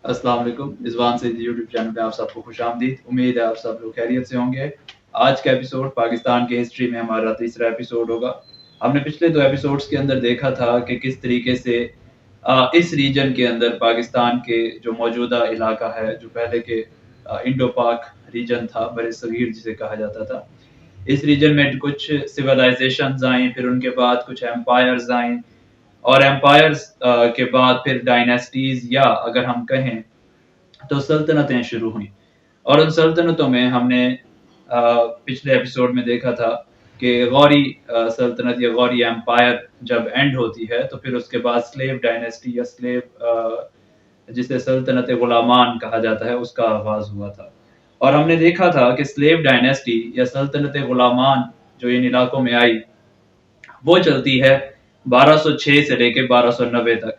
अस्सलाम वालेकुम। रिजवान से यूट्यूब चैनल पे आप सबको खुश आमदीद। उम्मीद है आप सब लोग खैरियत से होंगे। आज का एपिसोड पाकिस्तान की हिस्ट्री में हमारा तीसरा एपिसोड होगा। हमने पिछले दो एपिसोड्स के अंदर देखा था कि किस तरीके से इस रीजन के अंदर पाकिस्तान के जो मौजूदा इलाका है, जो पहले के इंडो पाक रीजन था, बरे सगीर जिसे कहा जाता था, इस रीजन में कुछ सिविलाइजेशंस आई, फिर उनके बाद कुछ एम्पायर्स आए, और एम्पायर्स के बाद फिर डायनेस्टीज या अगर हम कहें तो सल्तनतें शुरू हुई। और उन सल्तनतों में हमने पिछले एपिसोड में देखा था कि गौरी सल्तनत या गौरी एम्पायर जब एंड होती है तो फिर उसके बाद स्लेव डायनेस्टी या स्लेव जिसे सल्तनत गुलामान कहा जाता है उसका आगाज हुआ था। और हमने देखा था कि स्लेव डायनेस्टी या सल्तनत गुलामान जो इन इलाकों में आई वो चलती है 1206 से लेके 1290 तक।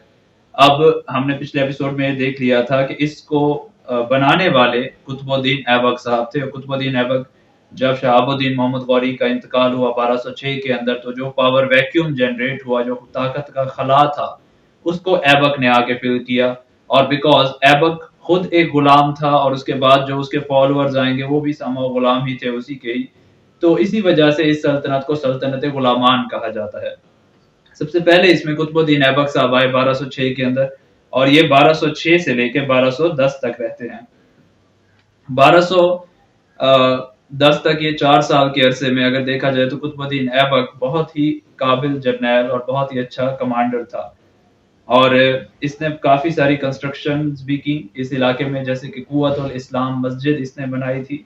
अब हमने पिछले एपिसोड में देख लिया था कि इसको बनाने वाले कुतुबुद्दीन ऐबक साहब थे। कुतुबुद्दीन ऐबक जब शहाबुद्दीन मोहम्मद गौरी का इंतकाल हुआ 1206 के अंदर, तो जो पावर वैक्यूम जनरेट हुआ, जो ताकत का खला था, उसको ऐबक ने आके फिल किया। और बिकॉज ऐबक खुद एक गुलाम था और उसके बाद जो उसके फॉलोअर्स आएंगे वो भी समो गुलाम ही थे उसी के ही, तो इसी वजह से इस सल्तनत को सल्तनत गुलामान कहा जाता है। सबसे पहले इसमें कुतुबुद्दीन ऐबक साहब आए 1206 के अंदर, और ये 1206 से लेके 1210 तक रहते हैं। 1210 तक ये 4 साल के अरसे में अगर देखा जाए तो कुतुबुद्दीन ऐबक बहुत ही काबिल जर्नैल और बहुत ही अच्छा कमांडर था। और इसने काफी सारी कंस्ट्रक्शंस भी की इस इलाके में, जैसे कि कुव्वतुल इस्लाम मस्जिद इसने बनाई थी।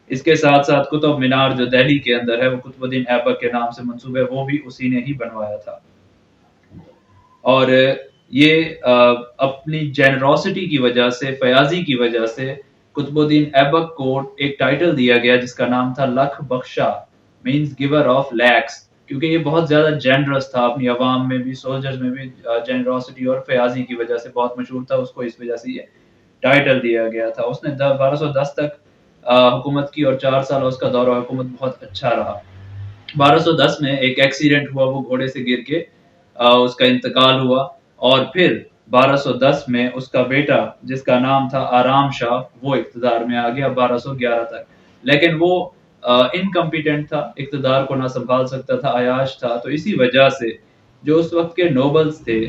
इसके साथ साथ कुतुब मीनार जो दिल्ली के अंदर है वो कुतुबुद्दीन ऐबक के नाम से मंसूब है, वो भी उसी ने ही बनवाया था। और ये अपनी जेनरोसिटी की वजह से, फयाजी की वजह से कुतुबुद्दीन ऐबक को एक टाइटल दिया गया जिसका नाम था लख बख्शा, मींस गिवर ऑफ लैक्स, क्योंकि ये बहुत ज्यादा जेनरस था, अपनी आवाम में भी, सोल्जर्स में भी जेनरोसिटी और फयाजी की वजह से बहुत मशहूर था। उसको इस वजह से ये टाइटल दिया गया था। उसने 1210 तक हुकूमत की और 4 साल उसका दौरा हुकूमत बहुत अच्छा रहा। 1210 में एक एक्सीडेंट हुआ, वो घोड़े से गिर के उसका इंतकाल हुआ। और फिर 1210 में उसका बेटा जिसका नाम था आराम शाह वो इक़्तिदार में आ गया 1211 तक। लेकिन वो इनकम्पिटेंट था, इक़्तिदार को ना संभाल सकता था, अयाश था। तो इसी वजह से जो उस वक्त के नोबल्स थे,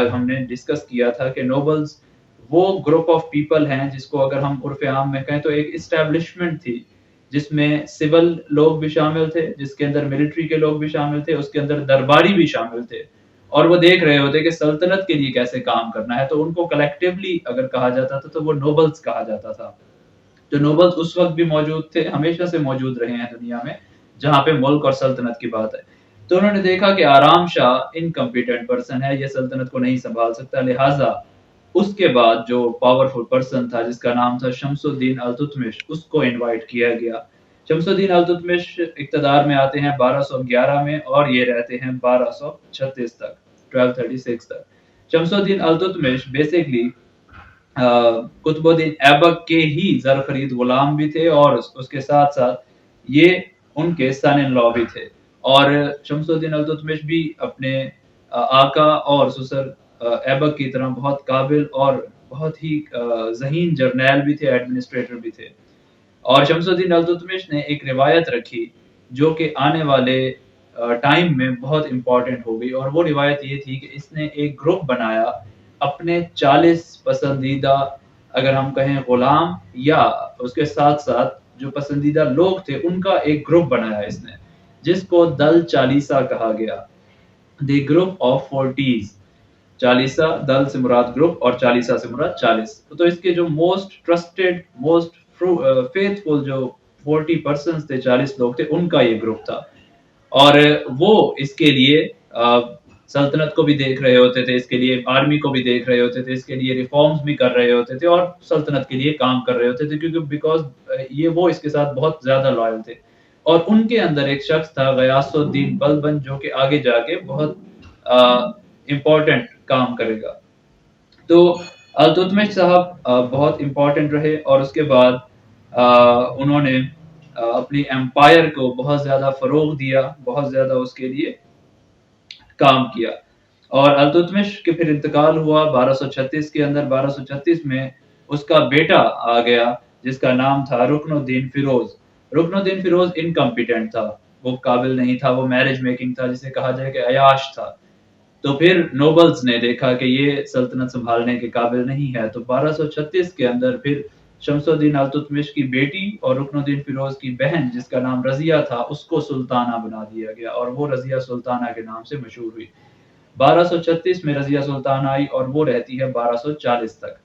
हमने डिस्कस किया था कि नोबल्स वो ग्रुप ऑफ पीपल हैं जिसको अगर हम उर्फ आम में कहें तो एक इस्टेब्लिशमेंट थी, जिसमें सिविल लोग भी शामिल थे, जिसके अंदर मिलिट्री के लोग भी शामिल थे, उसके अंदर दरबारी भी शामिल थे, और वो देख रहे होते कि सल्तनत के लिए कैसे काम करना है। तो उनको कलेक्टिवली अगर कहा जाता था तो वो नोबल्स कहा जाता था। तो नोबल्स उस वक्त भी मौजूद थे, हमेशा से मौजूद रहे हैं दुनिया में जहाँ पे मुल्क और सल्तनत की बात है। तो उन्होंने देखा कि आराम शाह इनकम्पिटेंट पर्सन है, ये सल्तनत को नहीं संभाल सकता, लिहाजा उसके बाद जो पावरफुल पर्सन था जिसका नाम था शमसुद्दीन अल्तुतमिश, उसको इनवाइट किया गया। शमसुद्दीन अल्तुतमिश इक़्तिदार में आते हैं 1211 में और ये रहते हैं 1236 तक, 1236 तक। शमसुद्दीन अल्तुतमिश बेसिकली कुतुबुद्दीन ऐबक के ही जर खरीद गुलाम भी थे और उसके साथ साथ ये उनके सन इन लॉ भी थे। और शमसुद्दीन अल्तुतमिश भी अपने आका और ससुर ऐबक की तरह बहुत काबिल और बहुत ही ज़हीन जर्नैल भी थे, एडमिनिस्ट्रेटर भी थे। और शमसुद्दीन अल्तुतमिश ने एक रिवायत रखी जो कि आने वाले टाइम में बहुत इम्पोर्टेंट हो गई, और वो रिवायत ये थी कि इसने एक ग्रुप बनाया अपने 40 पसंदीदा, अगर हम कहें गुलाम या उसके साथ साथ जो पसंदीदा लोग थे उनका एक ग्रुप बनाया इसने, जिसको दल चालीसा कहा गया, the group of forties. Chalisa दल से मुराद ग्रुप और चालीसा से मुराद 40। तो इसके जो मोस्ट ट्रस्टेड, मोस्ट फेथफुल जो 40 पर्सन थे, 40 लोग थे, उनका ये ग्रुप था। और वो इसके लिए सल्तनत को भी देख रहे होते थे, इसके लिए आर्मी को भी देख रहे होते थे, इसके लिए रिफॉर्म्स भी कर रहे होते थे और सल्तनत के लिए काम कर रहे होते थे, क्योंकि बिकॉज ये वो इसके साथ बहुत ज्यादा लॉयल थे। और उनके अंदर एक शख्स था गयासुद्दीन बलबन, जो कि आगे जाके बहुत इम्पोर्टेंट काम करेगा। तो अल्तुतमिश साहब बहुत इम्पोर्टेंट रहे, और उसके बाद उन्होंने अपनी एम्पायर को बहुत ज्यादा फरोग दिया, बहुत ज्यादा उसके लिए काम किया। और अल्तुतमिश के फिर इंतकाल हुआ 1236 के अंदर। 1236 में اس کا بیٹا آ گیا جس کا نام تھا رکن الدین فیروز۔ رکن الدین فیروز انکمپیٹنٹ تھا، وہ قابل نہیں تھا، وہ میرج میکنگ تھا، جسے کہا جائے کہ عیاش تھا۔ تو پھر نوبلز نے دیکھا کہ یہ سلطنت سنبھالنے کے قابل نہیں ہے، تو 1236 کے اندر پھر شمس الدین التتمش کی بیٹی اور رکن الدین فیروز کی بہن جس کا نام رضیہ تھا اس کو سلطانہ بنا دیا گیا، اور وہ رضیہ سلطانہ کے نام سے مشہور ہوئی۔ 1236 میں رضیہ سلطانہ آئی اور وہ رہتی ہے 1240 تک۔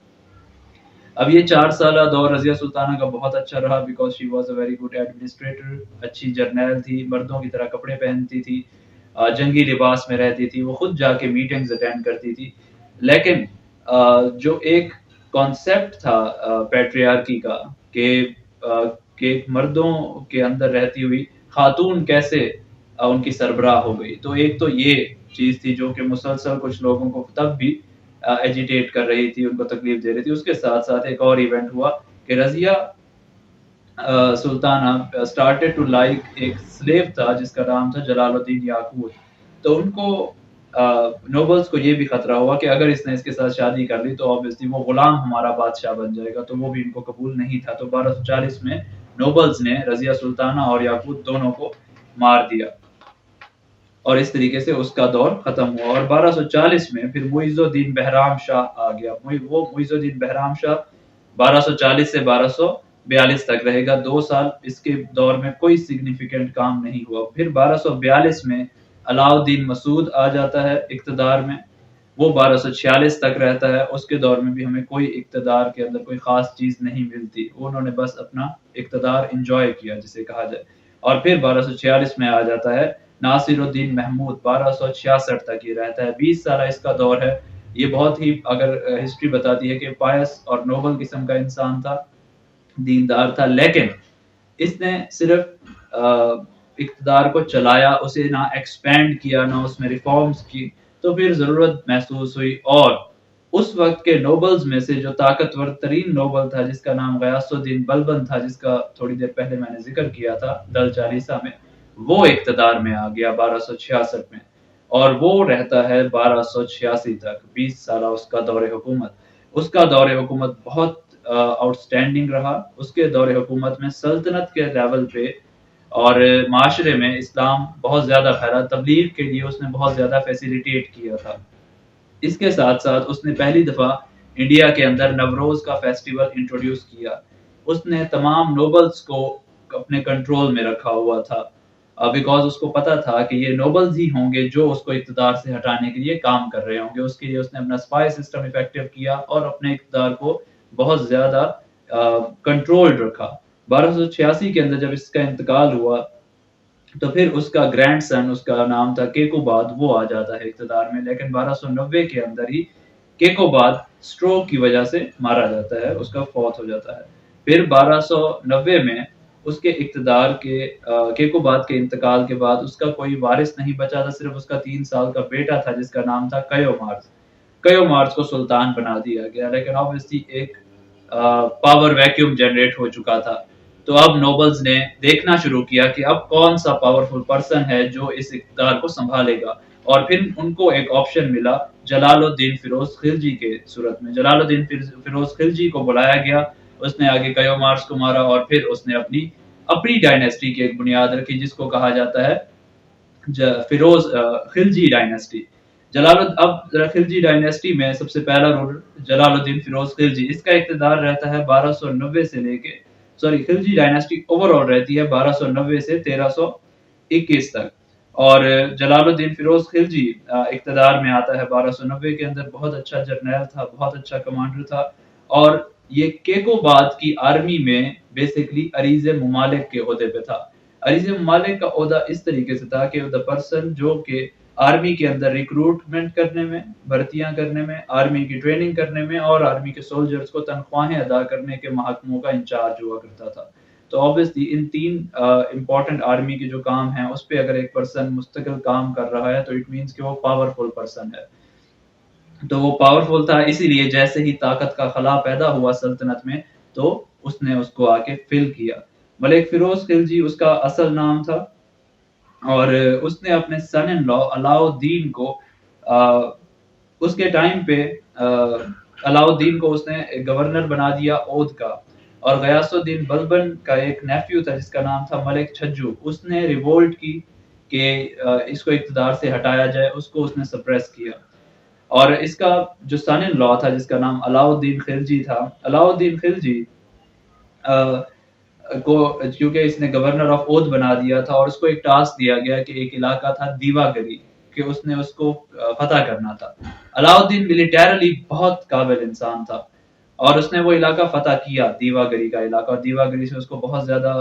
اب یہ 4 سالہ دور رضیہ سلطانہ کا بہت اچھا رہا، because she was a very good administrator, اچھی جرنیل تھی، مردوں کی طرح کپڑے پہنتی تھی، جنگی لباس میں رہتی تھی، وہ خود جا کے میٹنگز اٹینڈ کرتی تھی۔ لیکن جو ایک کانسیپٹ تھا پیٹریارکی کا کہ مردوں کے اندر رہتی ہوئی خاتون کیسے ان کی سربراہ ہو گئی، تو ایک تو یہ چیز تھی جو کہ مسلسل کچھ لوگوں کو تب بھی ایجیٹیٹ کر رہی تھی، ان کو تکلیف دے رہی تھی۔ اس کے ساتھ ساتھ ایک اور ایونٹ ہوا کہ رضیہ سلطانہ اسٹارٹیڈ ٹو لائک ایک سلیو تھا جس کا نام تھا جلال الدین یاقوت۔ تو ان کو نوبلز کو یہ بھی خطرہ ہوا کہ اگر اس نے اس کے ساتھ شادی کر لی تو obviously وہ غلام ہمارا بادشاہ بن جائے گا، تو وہ بھی ان کو قبول نہیں تھا۔ تو 1240 میں نوبلز نے رضیہ سلطانہ اور یاقوت دونوں کو مار دیا، اور اس طریقے سے اس کا دور ختم ہوا۔ اور 1240 میں پھر معیز الدین بہرام شاہ آ گیا۔ وہ معیز الدین بہرام شاہ 1240 سے 1242 تک رہے گا، 2 سال اس کے دور میں کوئی سگنیفیکنٹ کام نہیں ہوا۔ پھر 1242 میں علاء الدین مسعود آ جاتا ہے اقتدار میں، وہ 1246 تک رہتا ہے۔ اس کے دور میں بھی ہمیں کوئی اقتدار کے اندر کوئی خاص چیز نہیں ملتی، انہوں نے بس اپنا اقتدار انجوائے کیا جسے کہا جائے۔ اور پھر 1246 میں آ جاتا ہے ناصر الدین محمود، 1266 تک یہ رہتا ہے، 20 سالہ اس کا دور ہے۔ یہ بہت ہی، اگر ہسٹری بتاتی ہے کہ پائس اور نوبل قسم کا انسان تھا، دیندار تھا، لیکن اس نے صرف اقتدار کو چلایا، اسے نہ ایکسپینڈ کیا، نہ اس میں ریفارمز کی۔ تو پھر ضرورت محسوس ہوئی، اور اس وقت کے نوبلز میں سے جو طاقتور ترین نوبل تھا جس کا نام غیاث الدین بلبن تھا، جس کا تھوڑی دیر پہلے میں نے ذکر کیا تھا دل چالیسا میں، وہ اقتدار میں آ گیا 1266 میں، اور وہ رہتا ہے 1286 تک، 20 سالہ اس کا دور حکومت۔ اس کا دور حکومت بہت آؤٹ اسٹینڈنگ رہا۔ اس کے دور حکومت میں سلطنت کے لیول پہ اور معاشرے میں اسلام بہت زیادہ پھیلا، تبلیغ کے لیے اس نے بہت زیادہ فیسیلیٹیٹ کیا تھا۔ اس کے ساتھ ساتھ اس نے پہلی دفعہ انڈیا کے اندر نوروز کا فیسٹیول انٹروڈیوس کیا۔ اس نے تمام نوبلز کو اپنے کنٹرول میں رکھا ہوا تھا، بیکاز اس کو پتا تھا کہ یہ نوبلز ہی ہوں گے جو اس کو اقتدار سے ہٹانے کے لیے کام کر رہے ہوں گے۔ اس کے لیے اس نے اپنا اسپائی سسٹم افیکٹو کیا اور اپنے اقتدار کو بہت زیادہ کنٹرول رکھا۔ 1286 کے اندر جب اس کا انتقال ہوا تو پھر اس کا گرینڈ سن، اس کا نام تھا کیکوباد، وہ آ جاتا ہے اقتدار میں، لیکن 1290 کے اندر ہی کیکوباد سٹروک کی وجہ سے مارا جاتا ہے، اس کا فوت ہو جاتا ہے۔ پھر 1290 میں اس کے اقتدار کے کیکوباد کے انتقال کے بعد اس کا کوئی وارث نہیں بچا تھا، صرف اس کا 3 سال کا بیٹا تھا جس کا نام تھا کیو مارز۔ کیو مارز کو سلطان بنا دیا گیا، لیکن obviously ایک پاور ویکیوم جنریٹ ہو چکا تھا۔ تو اب نوبلز نے دیکھنا شروع کیا کہ اب کون سا پاورفل پرسن ہے جو اس اقتدار کو سنبھالے گا، اور پھر ان کو ایک آپشن ملا جلال الدین فیروز خلجی کے صورت میں۔ جلال الدین فیروز خلجی کو بلایا گیا، اس نے آگے کیو مارز کو مارا، اور پھر اس نے اپنی ڈائنیسٹی کی ایک بنیاد رکھی جس کو کہا جاتا ہے فیروز خلجی ڈائنیسٹی۔ اب خلجی ڈائنیسٹی میں سب سے پہلا رولر جلال الدین فیروز خلجی، اس کا اقتدار رہتا ہے 1290 سے لے کے خلجی ڈائنیسٹی اوور آل رہتی ہے 1290 سے 1321 تک، اور جلال الدین فیروز خلجی اقتدار میں آتا ہے 1290 کے اندر۔ بہت اچھا جرنیل تھا، بہت اچھا کمانڈر تھا، اور یہ کیکوباد کی آرمی میں بیسیکلی عریض ممالک کے عہدے پہ تھا۔ عریض ممالک کا عہدہ اس طریقے سے تھا کہ the person جو کہ آرمی کے اندر ریکروٹمنٹ کرنے میں، بھرتیاں کرنے میں، آرمی کی ٹریننگ کرنے میں، اور آرمی کے سولجرز کو تنخواہیں ادا کرنے کے محکموں کا انچارج ہوا کرتا تھا۔ تو obviously ان 3 امپورٹنٹ آرمی کے جو کام ہیں اس پہ اگر ایک پرسن مستقل کام کر رہا ہے تو اٹ مینس کہ وہ پاورفل پرسن ہے۔ تو وہ پاورفل تھا، اسی لیے جیسے ہی طاقت کا خلا پیدا ہوا سلطنت میں تو اس نے اس کو آ کے فل کیا۔ ملک فیروز خلجی اس کا اصل نام تھا، اور اس نے اپنے سن ان لا علاء الدین کو اس کے ٹائم پہ अलाउद्दीन को उसने गवर्नर बना दिया ओध का। और गयासुद्दीन बलबन का एक नेफ्यू था जिसका नाम था मलिक छज्जू, उसने रिवोल्ट की कि इसको इक़्तिदार से हटाया जाए, उसको उसने सप्रेस किया। और इसका जो सन इन लॉ था जिसका नाम अलाउद्दीन खिलजी था, अलाउद्दीन खिलजी अ, को क्योंकि इसने गवर्नर ऑफ ओध बना दिया था और उसको एक टास्क दिया गया कि एक इलाका था दीवागरी कि उसने उसको फतह करना था। अलाउद्दीन मिलिटरली बहुत काबिल इंसान था और उसने वो इलाका फतह किया, दीवागरी का इलाका, और दीवागरी से उसको बहुत ज़्यादा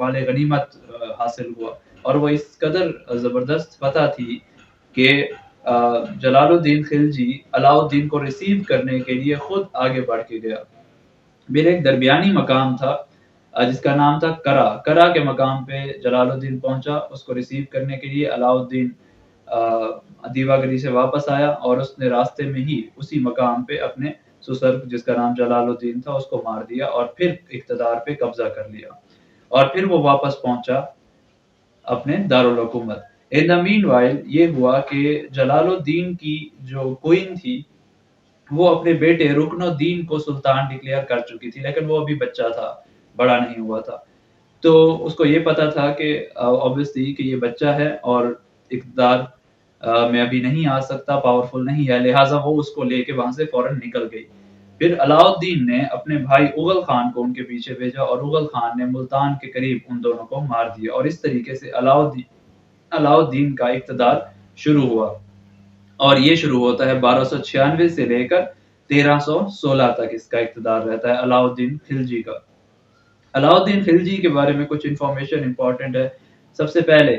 माल गनीमत हासिल हुआ और वो इस कदर ज़बरदस्त फतह थी कि जलालुद्दीन खिलजी अलाउद्दीन को रिसीव करने के लिए खुद आगे बढ़ के गया। फिर एक दरमियानी मकाम था जिसका नाम था करा। करा के मकाम पे जलालुद्दीन पहुंचा उसको रिसीव करने के लिए। अलाउद्दीन दीवागरी से वापस आया और उसने रास्ते में ही उसी मकाम पे अपने सुसर जिसका नाम जलालुद्दीन था उसको मार दिया और फिर इक़्तिदार पे कब्जा कर लिया और फिर वो वापस पहुंचा अपने दारुल हुकूमत। इन द मीनवाइल ये हुआ कि जलालुद्दीन की जो क्वीन थी वो अपने बेटे रुकनुद्दीन को सुल्तान डिक्लेयर कर चुकी थी, लेकिन वो अभी बच्चा था, बड़ा नहीं हुआ था। तो उसको ये पता था कि ऑब्वियसली कि ये बच्चा है और इक़्तिदार में अभी नहीं आ सकता, पावरफुल नहीं है, लिहाज़ा वो उसको लेके वहाँ से फ़ौरन निकल गई। फिर अलाउद्दीन ने अपने भाई उगल खान को उनके पीछे भेजा और उगल खान ने मुल्तान के करीब उन दोनों को मार दिया और इस तरीके से अलाउद्दीन का इक़्तिदार शुरू हुआ। और ये शुरू होता है 1296 से लेकर 1316 तक इसका इक़्तिदार रहता है अलाउद्दीन खिलजी का। अलाउद्दीन खिलजी के बारे में कुछ इन्फॉर्मेशन इम्पोर्टेंट है। सबसे पहले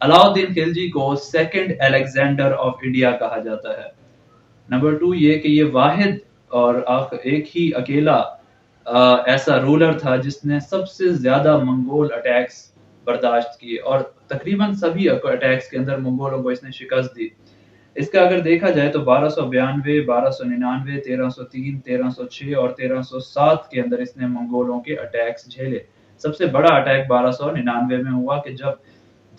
अलाउद्दीन खिलजी को सेकंड अलेक्जेंडर ऑफ इंडिया कहा जाता है। नंबर 2 ये कि ये वाहिद और एक ही अकेला ऐसा रूलर था जिसने सबसे ज़्यादा मंगोल अटैक्स बर्दाश्त किए और तकरीबन सभी अटैक्स के अंदर मंगोलों को इसने शिकस्त दी। इसका अगर देखा जाए तो 1292, 1299, 1303, 1306 और 1307 के अंदर इसने मंगोलों के अटैक्स झेले। सबसे बड़ा अटैक 1299 में हुआ कि जब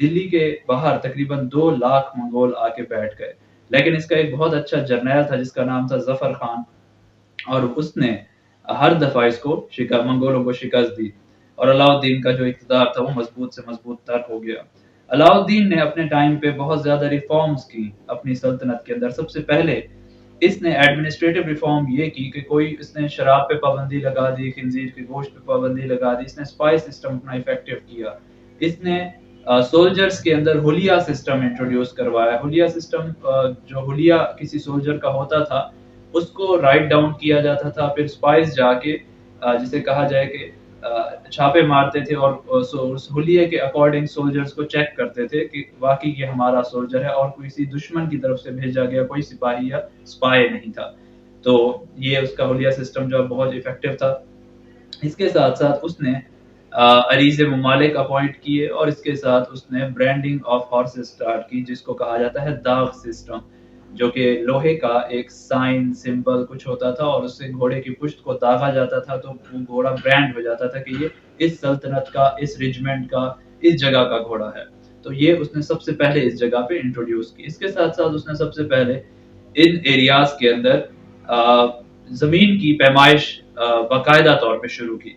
दिल्ली के बाहर तकरीबन 2 लाख मंगोल आके बैठ गए। लेकिन इसका एक बहुत अच्छा जर्नैल था जिसका नाम था ज़फ़र खान और उसने हर दफ़ा इसको मंगोलों को शिकस्त दी और अलाउद्दीन का जो इक़्तिदार था वो मज़बूत से मज़बूत तर हो गया। अलाउद्दीन ने अपने टाइम पे बहुत ज़्यादा रिफ़ॉर्म्स की अपनी सल्तनत के अंदर। सबसे पहले इसने एडमिनिस्ट्रेटिव रिफ़ॉर्म ये की कि कोई इसने शराब पे पाबंदी लगा दी, खिंज़ीर के गोश्त पे पाबंदी लगा दी, इसने स्पाई सिस्टम अपना इफ़ेक्टिव किया। इसने सोल्जर्स के अंदर हुलिया सिस्टम इंट्रोड्यूस करवाया। हुलिया सिस्टम जो हुलिया किसी सोल्जर का होता था उसको राइट डाउन किया जाता था, फिर स्पाइस जाके जिसे कहा जाए कि छापे मारते थे और उस हुलिये के अकॉर्डिंग सोल्जर्स को चेक करते थे कि वाकई ये हमारा सोल्जर है और किसी दुश्मन की तरफ से भेजा गया कोई सिपाही या स्पाई नहीं था। तो ये उसका हुलिया सिस्टम जो बहुत इफेक्टिव था। इसके साथ-साथ उसने अरीज़ ममालिक अपॉइंट किए और इसके साथ उसने ब्रांडिंग ऑफ हॉर्सेस स्टार्ट की जिसको कहा जाता है दाग सिस्टम, जो कि लोहे का एक साइन सिंबल कुछ होता था और उससे घोड़े की पुश्त को दागा जाता था तो वो घोड़ा ब्रांड हो जाता था कि ये इस सल्तनत का, इस रेजिमेंट का, इस जगह का घोड़ा है। तो ये उसने सबसे पहले इस जगह पे इंट्रोड्यूस की। इसके साथ-साथ उसने सबसे पहले इन एरियाज़ के अंदर ज़मीन की पैमाइश बाकायदा तौर पे शुरू की।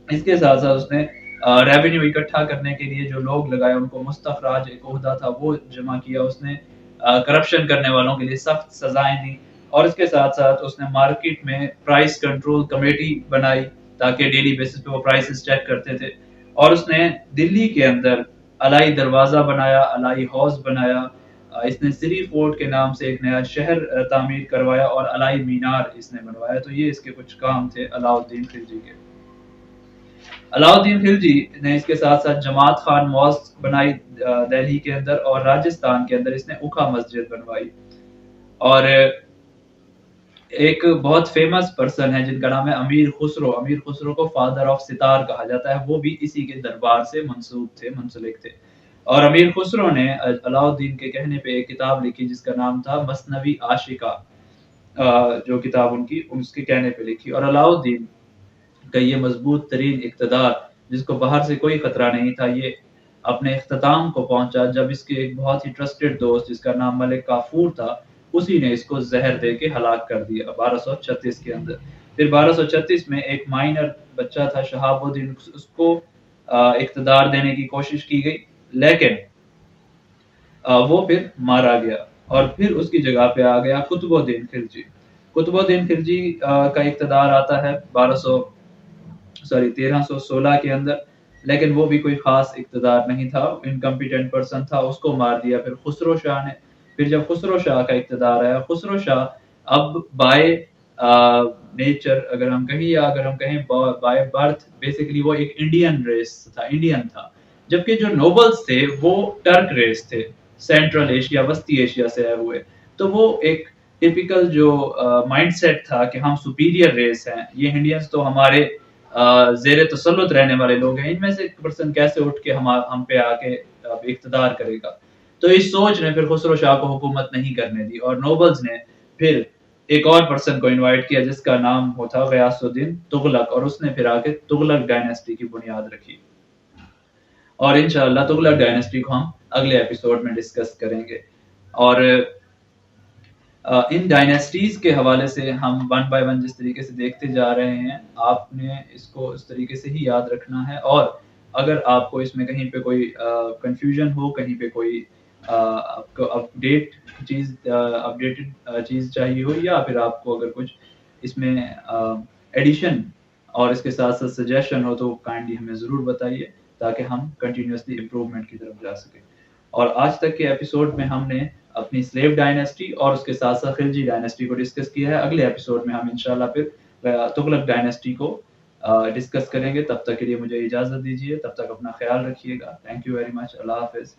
इसके साथ-साथ उसने रेवेन्यू इकट्ठा करने के लिए जो लोग लगाए उनको मुस्तखराज एक ओहदा था वो जमा किया उसने। करप्शन करने वालों के लिए सख्त सज़ाएँ दी और इसके साथ-साथ उसने मार्केट में प्राइस कंट्रोल कमेटी बनाई ताकि डेली बेसिस पे वो प्राइसेस चेक करते थे और उसने दिल्ली के अंदर अलाई दरवाज़ा बनाया, अलाई हाउस बनाया। इसने सिरी फोर्ट के नाम से एक नया शहर तामीर करवाया और अलाई मीनार इसने बनवाया। तो ये इसके कुछ काम थे अलाउद्दीन खिलजी के। अलाउद्दीन खिलजी ने इसके साथ-साथ जमात खान मॉस्क बनाई दिल्ली के अंदर और राजस्थान के अंदर इसने उखा मस्जिद बनवाई। और एक बहुत फेमस पर्सन है जिनका नाम है अमीर खुसरो। अमीर खुसरो को फादर ऑफ सितार कहा जाता है, वो भी इसी के दरबार से मुंसलिक थे। और अमीर खुसरो ने अलाउद्दीन के कहने पे एक किताब लिखी जिसका नाम था मसनवी आशिका, जो किताब उनकी उसके कहने पे लिखी। और अलाउद्दीन का ये मजबूत तरीन इक़्तिदार जिसको बाहर से कोई खतरा नहीं था, ये अपने इख्तिताम को पहुंचा जब इसके एक बहुत ही ट्रस्टेड दोस्त जिसका नाम मलिक काफूर था, उसी ने इसको ज़हर दे के हलाक कर दिया 1236 के अंदर। फिर 1236 में एक माइनर बच्चा था शहाबुद्दीन, उसको इक़्तिदार देने की कोशिश की गई, लेकिन वो फिर मारा गया और फिर उसकी जगह पे आ गया कुतुबुद्दीन खिलजी। कुतुबुद्दीन खिलजी का इक़्तिदार आता है 1316 के अंदर, लेकिन वो भी कोई ख़ास इक़्तिदार नहीं था, इनकम्पिटेंट पर्सन था, उसको मार दिया फिर खुसरो शाह ने। फिर जब खुसरो शाह का इक़्तिदार आया, खुसरो शाह अब बाय नेचर अगर हम कहें या अगर हम कहें बाय बर्थ बेसिकली वो एक इंडियन रेस था, इंडियन था। जबकि जो नोबल्स थे वो टर्क रेस थे, सेंट्रल एशिया, वस्ती एशिया से आए हुए। तो वो एक टिपिकल जो माइंडसेट था कि हम सुपीरियर रेस हैं, ये इंडियंस तो हमारे ज़ेर तसल्लुत रहने वाले लोग हैं, इनमें से एक पर्सन कैसे उठ के हम पे आके इक़्तिदार करेगा। तो इस सोच ने फिर खुसरो शाह को हुकूमत नहीं करने दी और नोबल्स ने फिर एक और पर्सन को इनवाइट किया जिसका नाम हो था ग़ियासुद्दीन तुगलक, और उसने फिर आके तुगलक डायनेस्टी की बुनियाद रखी। और इंशाअल्लाह तुगलक डायनेस्टी को हम अगले एपिसोड में डिस्कस करेंगे। और इन डायनेस्टीज़ के हवाले से हम वन बाय वन जिस तरीके से देखते जा रहे हैं, आपने इसको इस तरीके से ही याद रखना है। और अगर आपको इसमें कहीं पे कोई कन्फ्यूजन हो, कहीं पे कोई आपको अपडेटेड चीज़ चाहिए हो, या फिर आपको अगर कुछ इसमें एडिशन और इसके साथ-साथ सजेशन हो, तो काइंडली हमें ज़रूर बताइए, ताकि हम कंटिन्यूअसली इम्प्रूवमेंट की तरफ जा सकें। और आज तक के एपिसोड में हमने अपनी स्लेव डायनेस्टी और उसके साथ-साथ खिलजी डायनेस्टी को डिस्कस किया है। अगले एपिसोड में हम इंशाअल्लाह फिर तुगलक डायनेस्टी को डिस्कस करेंगे। तब तक के लिए मुझे इजाज़त दीजिए, तब तक अपना ख़्याल रखिएगा। Thank you very much. अल्लाह हाफ़िज़।